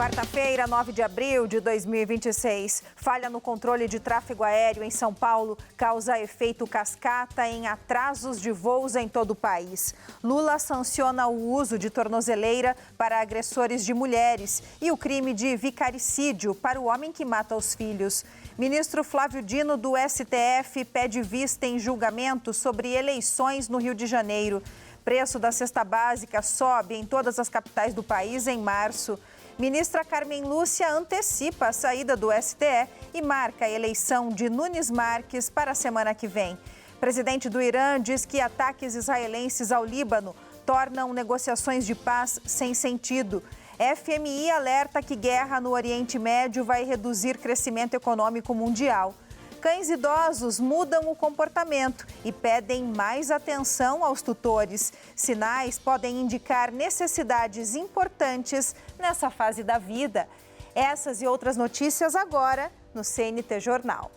Quarta-feira, 9 de abril de 2026. Falha no controle de tráfego aéreo em São Paulo causa efeito cascata em atrasos de voos em todo o país. Lula sanciona o uso de tornozeleira para agressores de mulheres e o crime de vicaricídio para o homem que mata os filhos. Ministro Flávio Dino, do STF, pede vista em julgamento sobre eleições no Rio de Janeiro. Preço da cesta básica sobe em todas as capitais do país em março. Ministra Carmen Lúcia antecipa a saída do STE e marca a eleição de Nunes Marques para a semana que vem. Presidente do Irã diz que ataques israelenses ao Líbano tornam negociações de paz sem sentido. FMI alerta que guerra no Oriente Médio vai reduzir crescimento econômico mundial. Cães idosos mudam o comportamento e pedem mais atenção aos tutores. Sinais podem indicar necessidades importantes nessa fase da vida. Essas e outras notícias agora no CNT Jornal.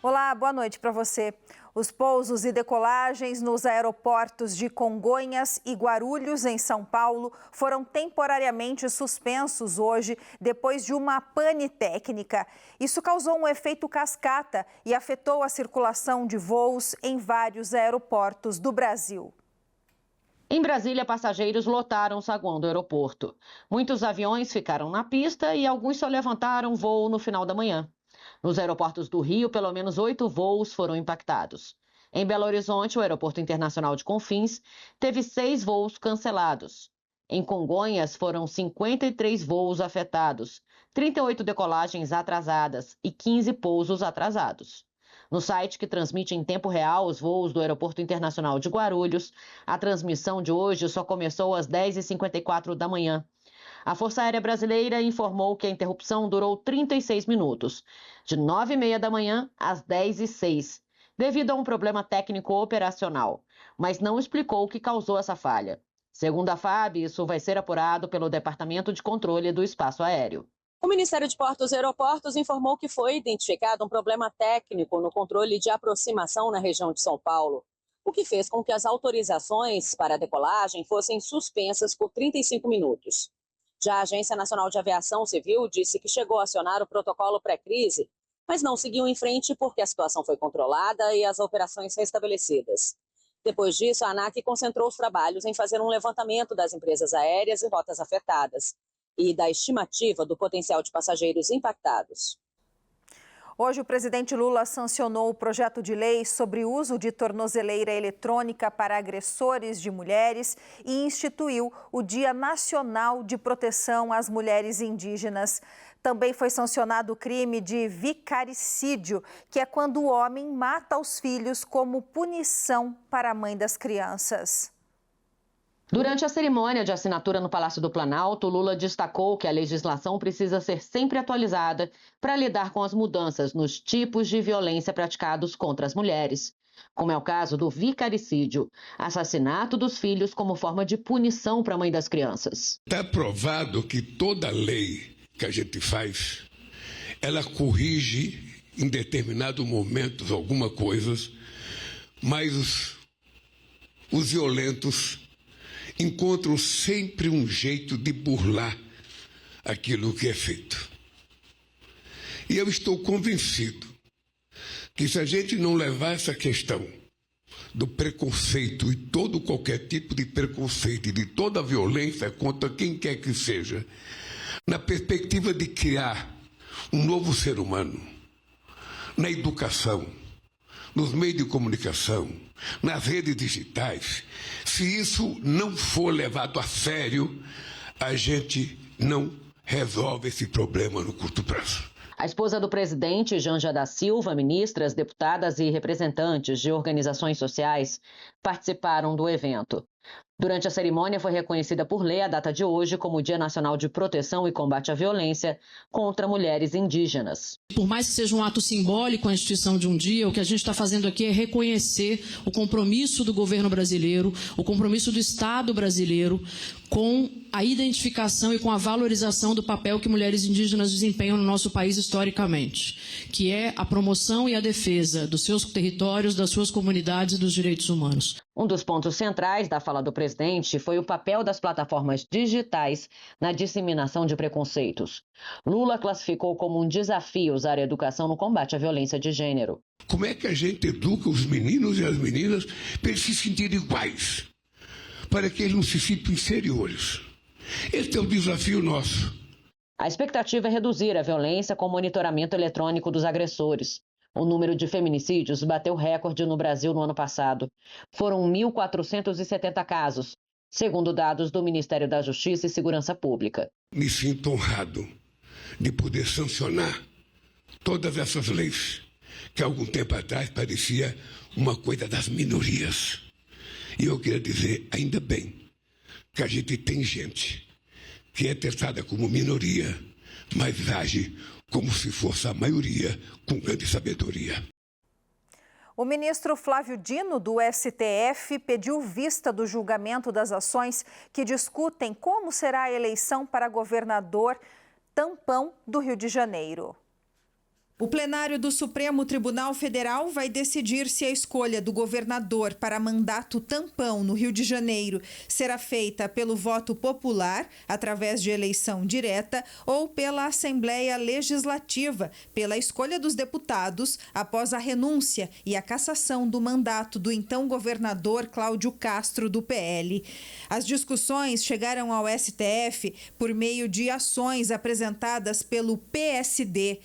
Olá, boa noite para você. Os pousos e decolagens nos aeroportos de Congonhas e Guarulhos, em São Paulo, foram temporariamente suspensos hoje, depois de uma pane técnica. Isso causou um efeito cascata e afetou a circulação de voos em vários aeroportos do Brasil. Em Brasília, passageiros lotaram o saguão do aeroporto. Muitos aviões ficaram na pista e alguns só levantaram voo no final da manhã. Nos aeroportos do Rio, pelo menos 8 voos foram impactados. Em Belo Horizonte, o Aeroporto Internacional de Confins teve 6 voos cancelados. Em Congonhas, foram 53 voos afetados, 38 decolagens atrasadas e 15 pousos atrasados. No site que transmite em tempo real os voos do Aeroporto Internacional de Guarulhos, a transmissão de hoje só começou às 10h54 da manhã. A Força Aérea Brasileira informou que a interrupção durou 36 minutos, de 9h30 da manhã às 10h06, devido a um problema técnico operacional, mas não explicou o que causou essa falha. Segundo a FAB, isso vai ser apurado pelo Departamento de Controle do Espaço Aéreo. O Ministério de Portos e Aeroportos informou que foi identificado um problema técnico no controle de aproximação na região de São Paulo, o que fez com que as autorizações para a decolagem fossem suspensas por 35 minutos. Já a Agência Nacional de Aviação Civil disse que chegou a acionar o protocolo pré-crise, mas não seguiu em frente porque a situação foi controlada e as operações restabelecidas. Depois disso, a ANAC concentrou os trabalhos em fazer um levantamento das empresas aéreas e rotas afetadas e da estimativa do potencial de passageiros impactados. Hoje, o presidente Lula sancionou o projeto de lei sobre o uso de tornozeleira eletrônica para agressores de mulheres e instituiu o Dia Nacional de Proteção às Mulheres Indígenas. Também foi sancionado o crime de vicaricídio, que é quando o homem mata os filhos como punição para a mãe das crianças. Durante a cerimônia de assinatura no Palácio do Planalto, Lula destacou que a legislação precisa ser sempre atualizada para lidar com as mudanças nos tipos de violência praticados contra as mulheres, como é o caso do vicaricídio, assassinato dos filhos como forma de punição para a mãe das crianças. Está provado que toda lei que a gente faz, ela corrige em determinados momentos alguma coisa, mas os violentos encontram sempre um jeito de burlar aquilo que é feito. E eu estou convencido que se a gente não levar essa questão do preconceito e todo qualquer tipo de preconceito e de toda a violência contra quem quer que seja, na perspectiva de criar um novo ser humano, na educação, nos meios de comunicação, nas redes digitais, se isso não for levado a sério, a gente não resolve esse problema no curto prazo. A esposa do presidente, Janja da Silva, ministras, deputadas e representantes de organizações sociais participaram do evento. Durante a cerimônia, foi reconhecida por lei a data de hoje como o Dia Nacional de Proteção e Combate à Violência contra Mulheres Indígenas. Por mais que seja um ato simbólico a instituição de um dia, o que a gente está fazendo aqui é reconhecer o compromisso do governo brasileiro, o compromisso do Estado brasileiro com a identificação e com a valorização do papel que mulheres indígenas desempenham no nosso país historicamente, que é a promoção e a defesa dos seus territórios, das suas comunidades e dos direitos humanos. Um dos pontos centrais da fala do presidente foi o papel das plataformas digitais na disseminação de preconceitos. Lula classificou como um desafio usar a educação no combate à violência de gênero. Como é que a gente educa os meninos e as meninas para eles se sentirem iguais? Para que eles não se sintam inferiores. Esse é o desafio nosso. A expectativa é reduzir a violência com o monitoramento eletrônico dos agressores. O número de feminicídios bateu recorde no Brasil no ano passado. Foram 1.470 casos, segundo dados do Ministério da Justiça e Segurança Pública. Me sinto honrado de poder sancionar todas essas leis que há algum tempo atrás parecia uma coisa das minorias. E eu queria dizer, ainda bem, que a gente tem gente que é tratada como minoria, mas age como se fosse a maioria, com grande sabedoria. O ministro Flávio Dino, do STF, pediu vista do julgamento das ações que discutem como será a eleição para governador tampão do Rio de Janeiro. O plenário do Supremo Tribunal Federal vai decidir se a escolha do governador para mandato tampão no Rio de Janeiro será feita pelo voto popular, através de eleição direta, ou pela Assembleia Legislativa, pela escolha dos deputados após a renúncia e a cassação do mandato do então governador Cláudio Castro, do PL. As discussões chegaram ao STF por meio de ações apresentadas pelo PSD.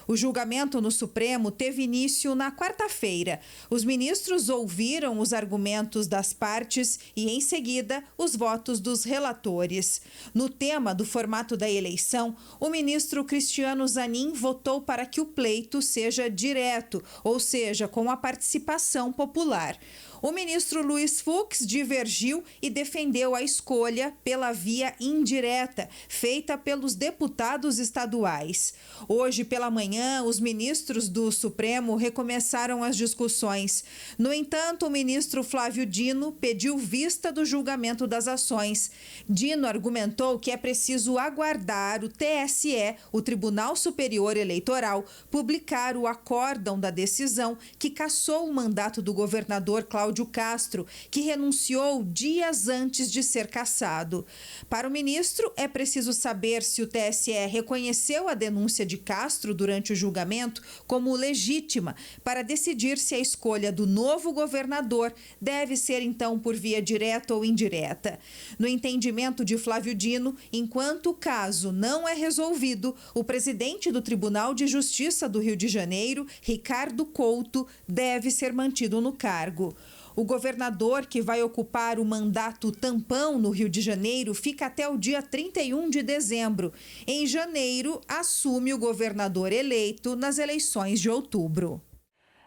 O julgamento no Supremo teve início na quarta-feira. Os ministros ouviram os argumentos das partes e, em seguida, os votos dos relatores. No tema do formato da eleição, o ministro Cristiano Zanin votou para que o pleito seja direto, ou seja, com a participação popular. O ministro Luiz Fux divergiu e defendeu a escolha pela via indireta, feita pelos deputados estaduais. Hoje pela manhã, os ministros do Supremo recomeçaram as discussões. No entanto, o ministro Flávio Dino pediu vista do julgamento das ações. Dino argumentou que é preciso aguardar o TSE, o Tribunal Superior Eleitoral, publicar o acórdão da decisão que cassou o mandato do governador Cláudio Castro, que renunciou dias antes de ser cassado. Para o ministro, é preciso saber se o TSE reconheceu a denúncia de Castro durante o julgamento como legítima para decidir se a escolha do novo governador deve ser, então, por via direta ou indireta. No entendimento de Flávio Dino, enquanto o caso não é resolvido, o presidente do Tribunal de Justiça do Rio de Janeiro, Ricardo Couto, deve ser mantido no cargo. O governador que vai ocupar o mandato tampão no Rio de Janeiro fica até o dia 31 de dezembro. Em janeiro, assume o governador eleito nas eleições de outubro.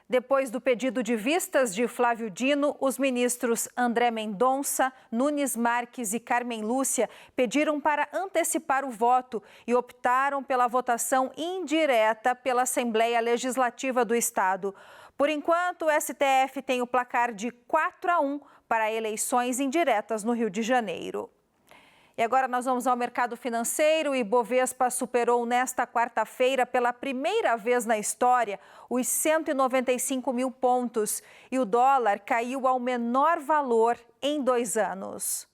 Depois do pedido de vistas de Flávio Dino, os ministros André Mendonça, Nunes Marques e Carmen Lúcia pediram para antecipar o voto e optaram pela votação indireta pela Assembleia Legislativa do Estado. Por enquanto, o STF tem o placar de 4-1 para eleições indiretas no Rio de Janeiro. E agora nós vamos ao mercado financeiro. O Ibovespa superou nesta quarta-feira, pela primeira vez na história, os 195 mil pontos. E o dólar caiu ao menor valor em 2 anos.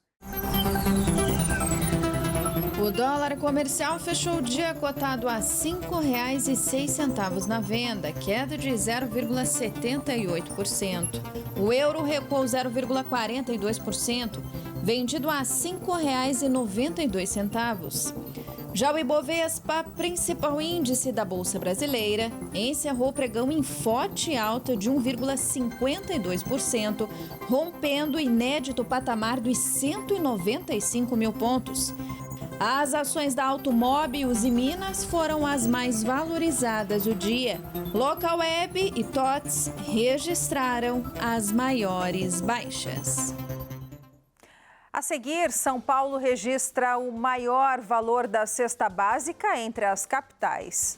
O dólar comercial fechou o dia cotado a R$ 5,06 na venda, queda de 0,78%. O euro recuou 0,42%, vendido a R$ 5,92. Já o Ibovespa, principal índice da Bolsa Brasileira, encerrou o pregão em forte alta de 1,52%, rompendo o inédito patamar dos 195 mil pontos. As ações da Automóveis e Minas foram as mais valorizadas do dia. Localweb e TOTS registraram as maiores baixas. A seguir, São Paulo registra o maior valor da cesta básica entre as capitais.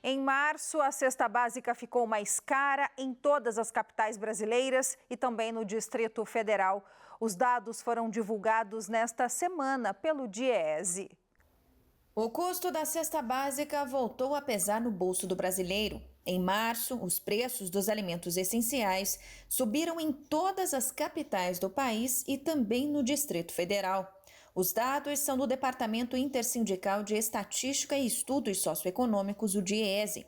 Em março, a cesta básica ficou mais cara em todas as capitais brasileiras e também no Distrito Federal. Os dados foram divulgados nesta semana pelo Diese. O custo da cesta básica voltou a pesar no bolso do brasileiro. Em março, os preços dos alimentos essenciais subiram em todas as capitais do país e também no Distrito Federal. Os dados são do Departamento Intersindical de Estatística e Estudos Socioeconômicos, o Diese.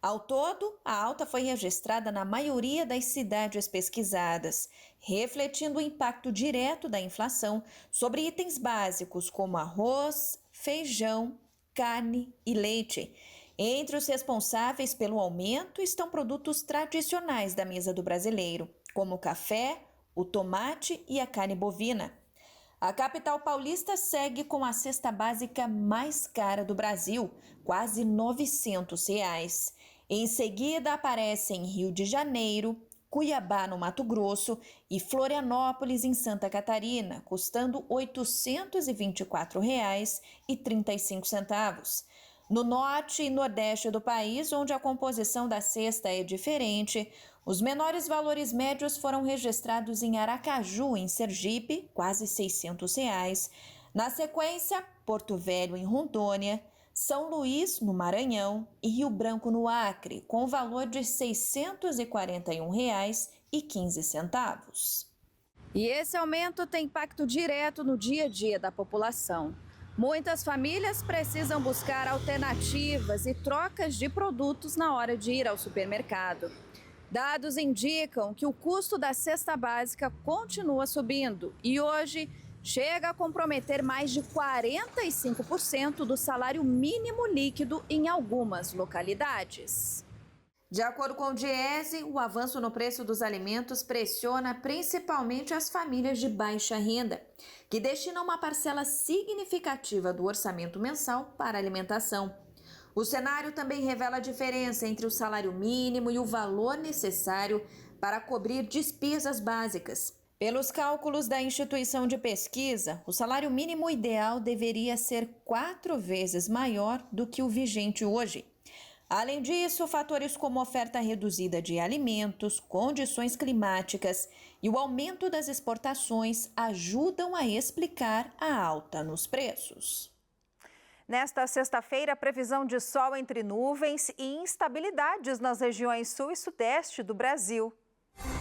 Ao todo, a alta foi registrada na maioria das cidades pesquisadas, refletindo o impacto direto da inflação sobre itens básicos como arroz, feijão, carne e leite. Entre os responsáveis pelo aumento estão produtos tradicionais da mesa do brasileiro, como o café, o tomate e a carne bovina. A capital paulista segue com a cesta básica mais cara do Brasil, quase R$ 900. Em seguida aparecem Rio de Janeiro, Cuiabá, no Mato Grosso, e Florianópolis, em Santa Catarina, custando R$ 824,35. No norte e nordeste do país, onde a composição da cesta é diferente, os menores valores médios foram registrados em Aracaju, em Sergipe, quase R$ 600. Na sequência, Porto Velho, em Rondônia, São Luís, no Maranhão, e Rio Branco, no Acre, com o valor de R$ 641,15. E esse aumento tem impacto direto no dia a dia da população. Muitas famílias precisam buscar alternativas e trocas de produtos na hora de ir ao supermercado. Dados indicam que o custo da cesta básica continua subindo e hoje chega a comprometer mais de 45% do salário mínimo líquido em algumas localidades. De acordo com o Diese, o avanço no preço dos alimentos pressiona principalmente as famílias de baixa renda, que destinam uma parcela significativa do orçamento mensal para alimentação. O cenário também revela a diferença entre o salário mínimo e o valor necessário para cobrir despesas básicas. Pelos cálculos da instituição de pesquisa, o salário mínimo ideal deveria ser 4 vezes maior do que o vigente hoje. Além disso, fatores como oferta reduzida de alimentos, condições climáticas e o aumento das exportações ajudam a explicar a alta nos preços. Nesta sexta-feira, previsão de sol entre nuvens e instabilidades nas regiões sul e sudeste do Brasil.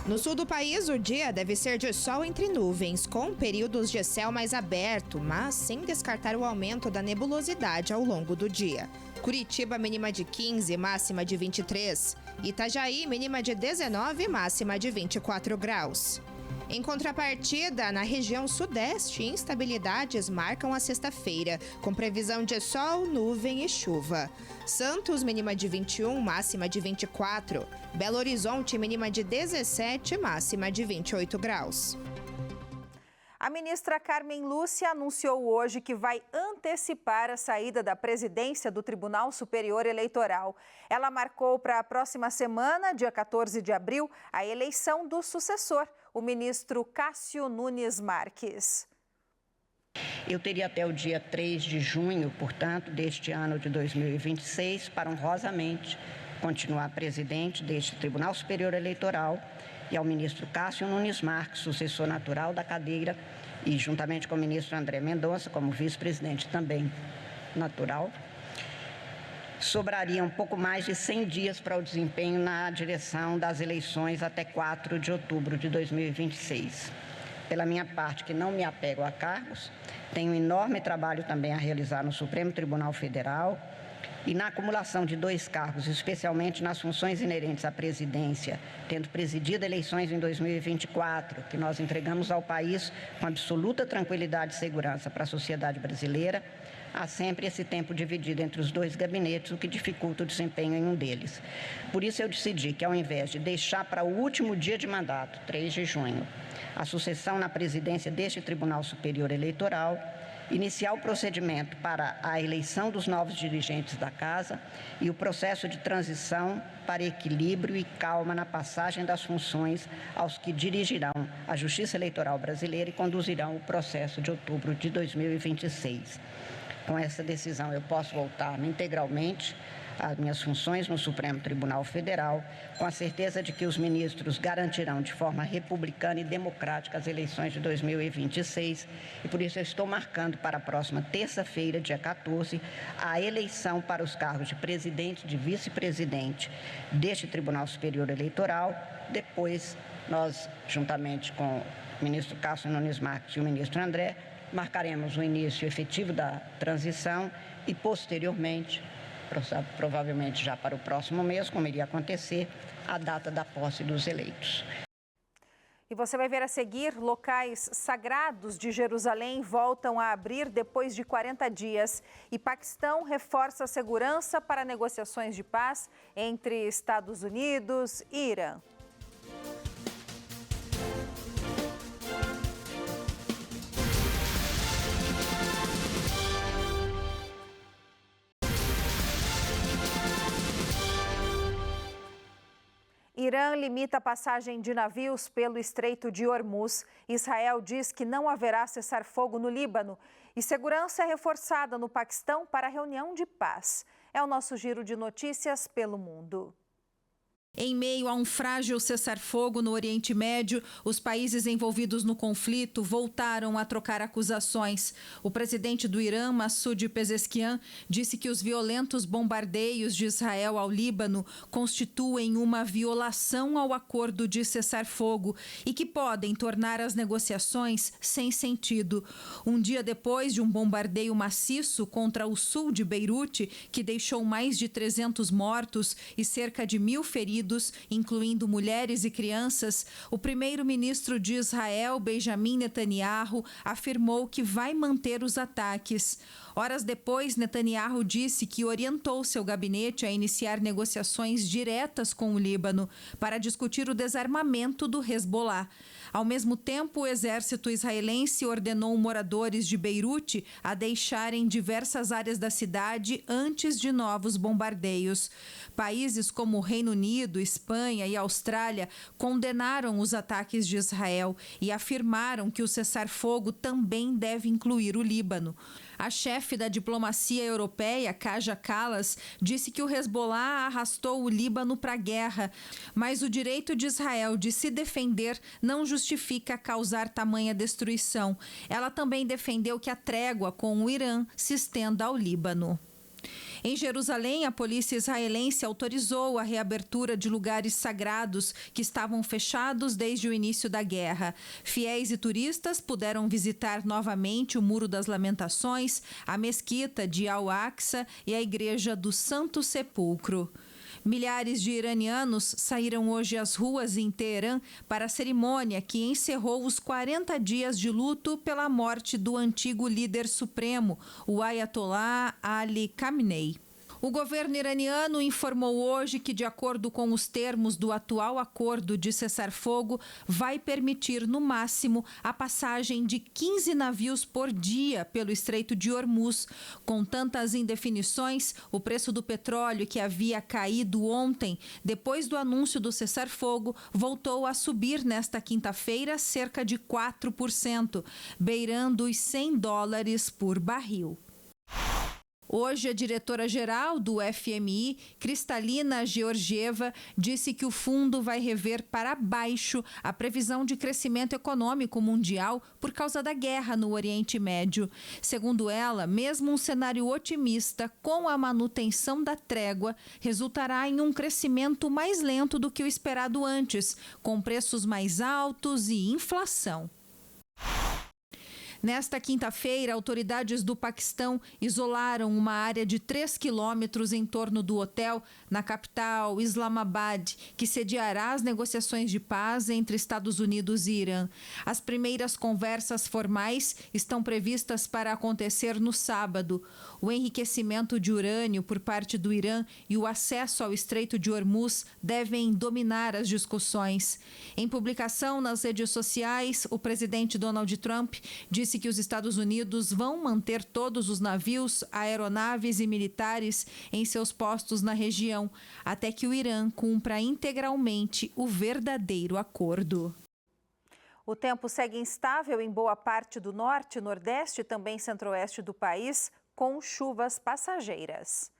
No sul do país, o dia deve ser de sol entre nuvens, com períodos de céu mais aberto, mas sem descartar o aumento da nebulosidade ao longo do dia. Curitiba, mínima de 15, máxima de 23. Itajaí, mínima de 19, máxima de 24 graus. Em contrapartida, na região sudeste, instabilidades marcam a sexta-feira, com previsão de sol, nuvem e chuva. Santos, mínima de 21, máxima de 24. Belo Horizonte, mínima de 17, máxima de 28 graus. A ministra Carmen Lúcia anunciou hoje que vai antecipar a saída da presidência do Tribunal Superior Eleitoral. Ela marcou para a próxima semana, dia 14 de abril, a eleição do sucessor, o ministro Cássio Nunes Marques. Eu teria até o dia 3 de junho, portanto, deste ano de 2026, para honrosamente continuar presidente deste Tribunal Superior Eleitoral, e ao ministro Cássio Nunes Marques, sucessor natural da cadeira, e juntamente com o ministro André Mendonça, como vice-presidente também natural, sobraria um pouco mais de 100 dias para o desempenho na direção das eleições até 4 de outubro de 2026. Pela minha parte, que não me apego a cargos, tenho um enorme trabalho também a realizar no Supremo Tribunal Federal, e na acumulação de 2 cargos, especialmente nas funções inerentes à presidência, tendo presidido eleições em 2024, que nós entregamos ao país com absoluta tranquilidade e segurança para a sociedade brasileira, há sempre esse tempo dividido entre os 2 gabinetes, o que dificulta o desempenho em um deles. Por isso eu decidi que, ao invés de deixar para o último dia de mandato, 3 de junho, a sucessão na presidência deste Tribunal Superior Eleitoral, iniciar o procedimento para a eleição dos novos dirigentes da Casa e o processo de transição para equilíbrio e calma na passagem das funções aos que dirigirão a Justiça Eleitoral Brasileira e conduzirão o processo de outubro de 2026. Com essa decisão, eu posso voltar integralmente às minhas funções no Supremo Tribunal Federal, com a certeza de que os ministros garantirão de forma republicana e democrática as eleições de 2026. E por isso eu estou marcando para a próxima terça-feira, dia 14, a eleição para os cargos de presidente e de vice-presidente deste Tribunal Superior Eleitoral. Depois, nós, juntamente com o ministro Cássio Nunes Marques e o ministro André, marcaremos o início efetivo da transição e, posteriormente, provavelmente já para o próximo mês, como iria acontecer, a data da posse dos eleitos. E você vai ver a seguir, locais sagrados de Jerusalém voltam a abrir depois de 40 dias. E Paquistão reforça a segurança para negociações de paz entre Estados Unidos e Irã. Irã limita a passagem de navios pelo Estreito de Hormuz. Israel diz que não haverá cessar-fogo no Líbano. E segurança é reforçada no Paquistão para a reunião de paz. É o nosso giro de notícias pelo mundo. Em meio a um frágil cessar-fogo no Oriente Médio, os países envolvidos no conflito voltaram a trocar acusações. O presidente do Irã, Massoud Pezeshkian, disse que os violentos bombardeios de Israel ao Líbano constituem uma violação ao acordo de cessar-fogo e que podem tornar as negociações sem sentido. Um dia depois de um bombardeio maciço contra o sul de Beirute, que deixou mais de 300 mortos e cerca de 1.000 feridos, incluindo mulheres e crianças, o primeiro-ministro de Israel, Benjamin Netanyahu, afirmou que vai manter os ataques. Horas depois, Netanyahu disse que orientou seu gabinete a iniciar negociações diretas com o Líbano para discutir o desarmamento do Hezbollah. Ao mesmo tempo, o exército israelense ordenou moradores de Beirute a deixarem diversas áreas da cidade antes de novos bombardeios. Países como o Reino Unido, Espanha e Austrália condenaram os ataques de Israel e afirmaram que o cessar-fogo também deve incluir o Líbano. A chefe da diplomacia europeia, Kaja Kallas, disse que o Hezbollah arrastou o Líbano para a guerra, mas o direito de Israel de se defender não justifica causar tamanha destruição. Ela também defendeu que a trégua com o Irã se estenda ao Líbano. Em Jerusalém, a polícia israelense autorizou a reabertura de lugares sagrados que estavam fechados desde o início da guerra. Fiéis e turistas puderam visitar novamente o Muro das Lamentações, a mesquita de Al-Aqsa e a Igreja do Santo Sepulcro. Milhares de iranianos saíram hoje às ruas em Teherã para a cerimônia que encerrou os 40 dias de luto pela morte do antigo líder supremo, o Ayatollah Ali Khamenei. O governo iraniano informou hoje que, de acordo com os termos do atual acordo de cessar-fogo, vai permitir, no máximo, a passagem de 15 navios por dia pelo Estreito de Hormuz. Com tantas indefinições, o preço do petróleo, que havia caído ontem, depois do anúncio do cessar-fogo, voltou a subir nesta quinta-feira cerca de 4%, beirando os $100 por barril. Hoje, a diretora-geral do FMI, Kristalina Georgieva, disse que o fundo vai rever para baixo a previsão de crescimento econômico mundial por causa da guerra no Oriente Médio. Segundo ela, mesmo um cenário otimista com a manutenção da trégua resultará em um crescimento mais lento do que o esperado antes, com preços mais altos e inflação. Nesta quinta-feira, autoridades do Paquistão isolaram uma área de 3 quilômetros em torno do hotel na capital, Islamabad, que sediará as negociações de paz entre Estados Unidos e Irã. As primeiras conversas formais estão previstas para acontecer no sábado. O enriquecimento de urânio por parte do Irã e o acesso ao Estreito de Hormuz devem dominar as discussões. Em publicação nas redes sociais, o presidente Donald Trump disse que os Estados Unidos vão manter todos os navios, aeronaves e militares em seus postos na região, até que o Irã cumpra integralmente o verdadeiro acordo. O tempo segue instável em boa parte do norte, nordeste e também centro-oeste do país, com chuvas passageiras.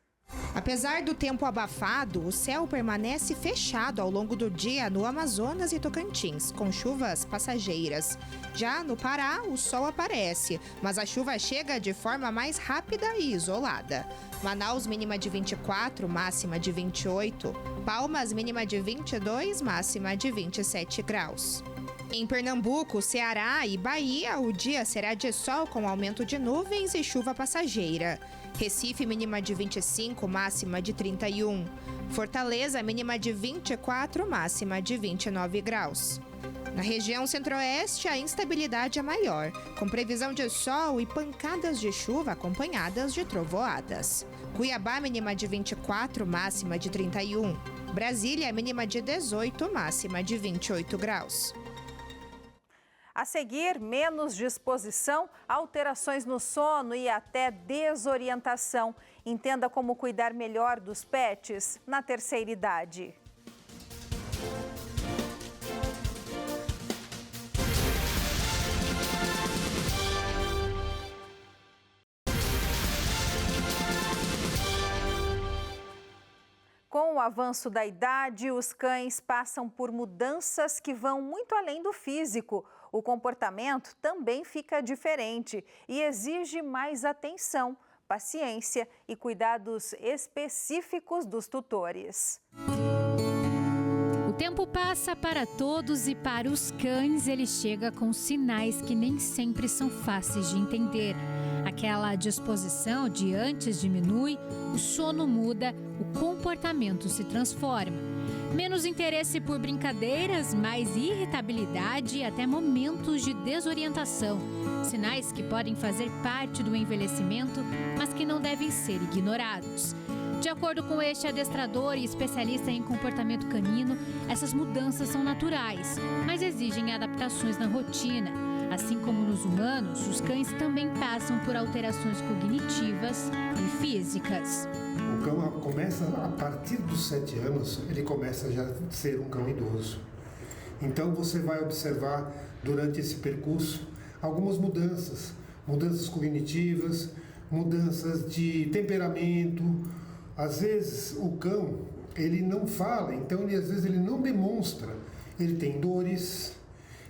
Apesar do tempo abafado, o céu permanece fechado ao longo do dia no Amazonas e Tocantins, com chuvas passageiras. Já no Pará, o sol aparece, mas a chuva chega de forma mais rápida e isolada. Manaus, mínima de 24, máxima de 28. Palmas, mínima de 22, máxima de 27 graus. Em Pernambuco, Ceará e Bahia, o dia será de sol com aumento de nuvens e chuva passageira. Recife, mínima de 25, máxima de 31. Fortaleza, mínima de 24, máxima de 29 graus. Na região centro-oeste, a instabilidade é maior, com previsão de sol e pancadas de chuva acompanhadas de trovoadas. Cuiabá, mínima de 24, máxima de 31. Brasília, mínima de 18, máxima de 28 graus. A seguir, menos disposição, alterações no sono e até desorientação. Entenda como cuidar melhor dos pets na terceira idade. Com o avanço da idade, os cães passam por mudanças que vão muito além do físico. O comportamento também fica diferente e exige mais atenção, paciência e cuidados específicos dos tutores. O tempo passa para todos e para os cães ele chega com sinais que nem sempre são fáceis de entender. Aquela disposição de antes diminui, o sono muda, o comportamento se transforma. Menos interesse por brincadeiras, mais irritabilidade e até momentos de desorientação. Sinais que podem fazer parte do envelhecimento, mas que não devem ser ignorados. De acordo com este adestrador e especialista em comportamento canino, essas mudanças são naturais, mas exigem adaptações na rotina. Assim como nos humanos, os cães também passam por alterações cognitivas e físicas. O cão começa, a partir dos 7 anos, ele começa já a ser um cão idoso. Então você vai observar durante esse percurso algumas mudanças cognitivas, mudanças de temperamento. Às vezes o cão, ele não fala, então às vezes ele não demonstra. Ele tem dores,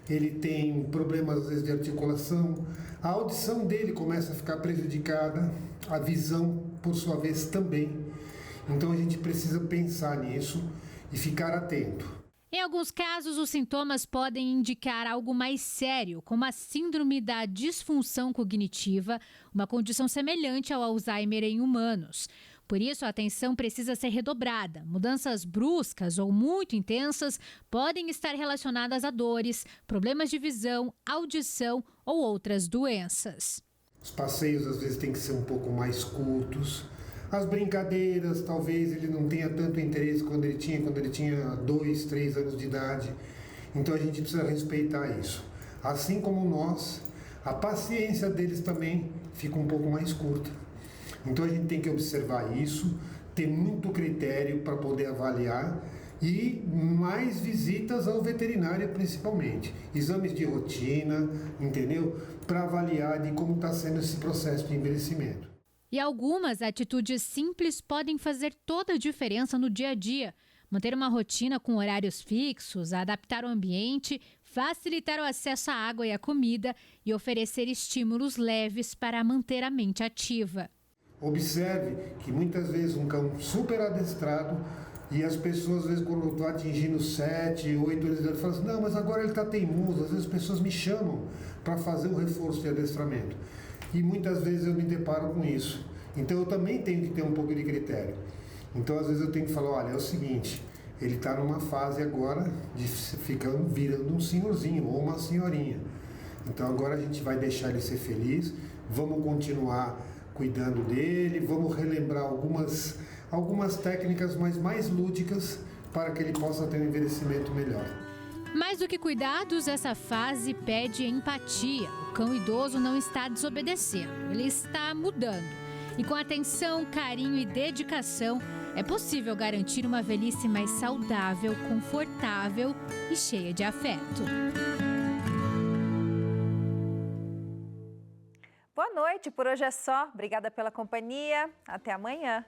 ele tem problemas às vezes de articulação, a audição dele começa a ficar prejudicada, a visão por sua vez também. Então a gente precisa pensar nisso e ficar atento. Em alguns casos, os sintomas podem indicar algo mais sério, como a síndrome da disfunção cognitiva, uma condição semelhante ao Alzheimer em humanos. Por isso, a atenção precisa ser redobrada. Mudanças bruscas ou muito intensas podem estar relacionadas a dores, problemas de visão, audição ou outras doenças. Os passeios às vezes têm que ser um pouco mais curtos. As brincadeiras, talvez ele não tenha tanto interesse quando ele tinha 2, 3 anos de idade. Então a gente precisa respeitar isso. Assim como nós, a paciência deles também fica um pouco mais curta. Então a gente tem que observar isso, ter muito critério para poder avaliar e mais visitas ao veterinário principalmente. Exames de rotina, entendeu? Para avaliar de como está sendo esse processo de envelhecimento. E algumas atitudes simples podem fazer toda a diferença no dia a dia. Manter uma rotina com horários fixos, adaptar o ambiente, facilitar o acesso à água e à comida e oferecer estímulos leves para manter a mente ativa. Observe que muitas vezes um cão super adestrado E as pessoas, às vezes, quando estão atingindo 7, 8 anos, falam assim, não, mas agora ele está teimoso. Às vezes as pessoas me chamam para fazer um reforço de adestramento. E muitas vezes eu me deparo com isso. Então eu também tenho que ter um pouco de critério. Então às vezes eu tenho que falar, olha, é o seguinte, ele está numa fase agora de ficar virando um senhorzinho ou uma senhorinha. Então agora a gente vai deixar ele ser feliz, vamos continuar cuidando dele, vamos relembrar algumas técnicas mais lúdicas para que ele possa ter um envelhecimento melhor. Mais do que cuidados, essa fase pede empatia. O cão idoso não está desobedecendo, ele está mudando. E com atenção, carinho e dedicação, é possível garantir uma velhice mais saudável, confortável e cheia de afeto. Boa noite, por hoje é só. Obrigada pela companhia. Até amanhã.